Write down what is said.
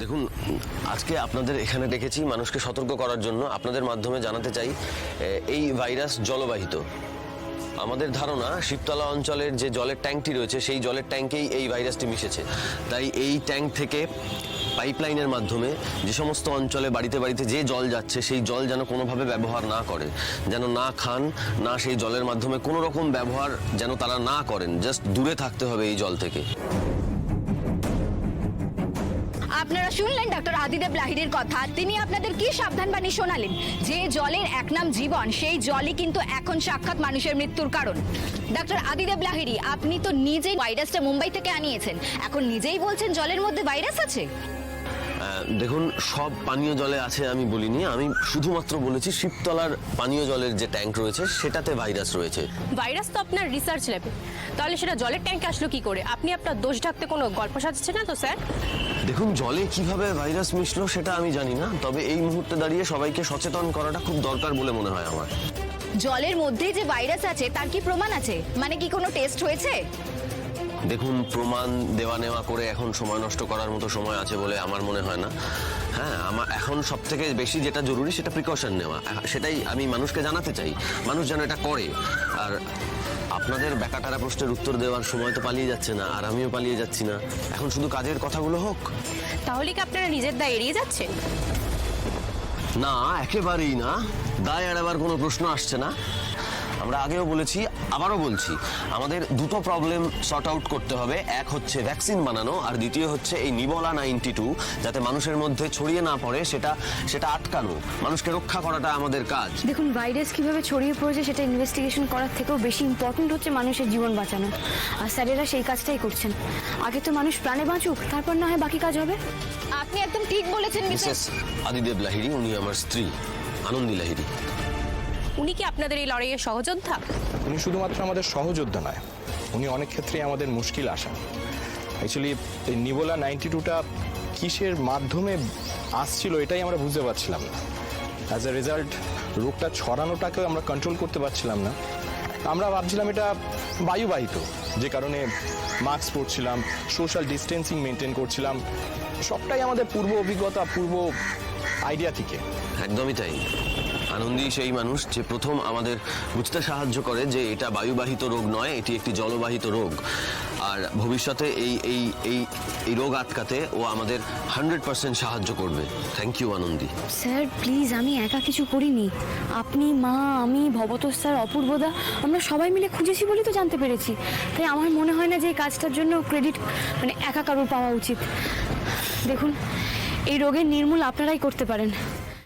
দেখুন, আজকে আপনাদের এখানে ডেকেছি মানুষকে সতর্ক করার জন্য। আপনাদের মাধ্যমে জানাতে চাই এই ভাইরাস জলবাহিত। আমাদের ধারণা শিবতলা অঞ্চলের যে জলের ট্যাঙ্কটি রয়েছে সেই জলের ট্যাঙ্কেই এই ভাইরাসটি মিশেছে। তাই এই ট্যাঙ্ক থেকে পাইপলাইনের মাধ্যমে যে সমস্ত অঞ্চলে বাড়িতে বাড়িতে যে জল যাচ্ছে সেই জল যেন কোনোভাবে ব্যবহার না করে, যেন না খান, না সেই জলের মাধ্যমে কোনো রকম ব্যবহার যেন তারা না করেন। জাস্ট দূরে থাকতে হবে এই জল থেকে। আপনারা শুনলেন ডক্টর আদিদেব লাহিড়ীর কথা। তিনি আপনাদের কি সাবধানবাণী শোনালেন? যে জলের এক নাম জীবন, সেই জলই কিন্তু এখন সাক্ষাৎ মানুষের মৃত্যুর কারণ। ডক্টর আদিদেব লাহিড়ী, আপনি তো নিজেই ভাইরাসটা মুম্বাই থেকে আনিয়েছেন, এখন নিজেই বলছেন জলের মধ্যে ভাইরাস আছে। দেখুন, সব পানীয় জলে আছে আমি বলিনি, আমি শুধুমাত্র বলেছি শিবতলার পানীয় জলের যে ট্যাঙ্ক রয়েছে সেটাতে ভাইরাস রয়েছে। ভাইরাস তো আপনার রিসার্চ ল্যাবে, তাহলে সেটা জলের ট্যাঙ্কে আসলো কি করে? আপনি আপনার দোষ ঢাকতে কোনো গল্প সাজাচ্ছেন না তো স্যার? দেখুন, জলে কিভাবে ভাইরাস মিশলো সেটা আমি জানি না, তবে এই মুহূর্তে দাঁড়িয়ে সবাইকে সচেতন করাটা খুব দরকার বলে মনে হয় আমার। জলের মধ্যে যে ভাইরাস আছে তার কি প্রমাণ আছে? মানে কি কোনো টেস্ট হয়েছে? দেখুন, প্রমাণ দেওয়া নেওয়া করে এখন সময় নষ্ট করার মতো সময় আছে বলে আমার মনে হয় না। হ্যাঁ, আমার এখন সব থেকে বেশি যেটা জরুরি সেটা প্রিকশন নেওয়া, সেটাই আমি মানুষকে জানাতে চাই, মানুষ যেন এটা করে। আর আপনাদের বেকাটারা প্রশ্নের উত্তর দেওয়ার সময় তো পালিয়ে যাচ্ছে না, আর আমিও পালিয়ে যাচ্ছি না। এখন শুধু কাজের কথাগুলো হোক। তাহলে কি আপনারা নিজের দায় এড়িয়ে যাচ্ছেন? না, একেবারেই না, দায় এড়াবার কোনো প্রশ্ন আসছে না। আমরা আগেও বলেছি, আবারও বলছি, আমাদের দুটো প্রবলেম সর্ট আউট করতে হবে। এক হচ্ছে ভ্যাকসিন বানানো, আর দ্বিতীয় হচ্ছে এই নিবোলা 92 যাতে মানুষের মধ্যে ছড়িয়ে না পড়ে সেটা আটকানো, মানুষকে রক্ষা করাটা আমাদের কাজ। দেখুন, ভাইরাস কিভাবে ছড়িয়ে পড়েছে সেটা ইনভেস্টিগেশন করার থেকেও বেশি ইম্পর্টেন্ট হচ্ছে মানুষের জীবন বাঁচানো। আর স্যারেরা সেই কাজটাই করছেন। আগে তো মানুষ প্রাণে বাঁচুক, তারপর না হয় বাকি কাজ হবে। আপনি একদম ঠিক বলেছেন মিসেস আদিদেব লাহিড়ী, উনি আমার স্ত্রী আনন্দী লাহিড়ী। উনি কি আপনাদের এই লড়াইয়ের সহযোদ্ধা? উনি শুধুমাত্র আমাদের সহযোদ্ধা নয়, উনি অনেক ক্ষেত্রেই আমাদের মুশকিল আসান। অ্যাকচুয়ালি এই নিবোলা 92টা কিসের মাধ্যমে আসছিল এটাই আমরা বুঝতে পারছিলাম না। অ্যাজ এ রেজাল্ট রোগটা ছড়ানোটাকেও আমরা কন্ট্রোল করতে পারছিলাম না। আমরা ভাবছিলাম এটা বায়ুবাহিত, যে কারণে মাস্ক পরছিলাম, সোশ্যাল ডিস্টেন্সিং মেনটেন করছিলাম। সবটাই আমাদের পূর্ব অভিজ্ঞতা, পূর্ব আইডিয়া থেকে। একদমই তাই। আনন্দী সেই মানুষ যে প্রথম আমাদের বুঝতে সাহায্য করে যে এটা বায়ুবাহিত রোগ নয়, এটি একটি জলবাহিত রোগ। আর ভবিষ্যতে এই এই এই এই রোগ আটকাতে ও আমাদের 100% সাহায্য করবে। Thank you Anandi. Sir please, আমি একা কিছু করিনি। আপনি, মা, আমি, ভবতোষ স্যার, অপূর্বদা, আমরা সবাই মিলে খুঁজেছি বলেই তো জানতে পেরেছি। তাই আমার মনে হয় না যে এই কাজটার জন্য ক্রেডিট মানে একা কারোর পাওয়া উচিত। দেখুন, এই রোগের নির্মূল আপনারাই করতে পারেন।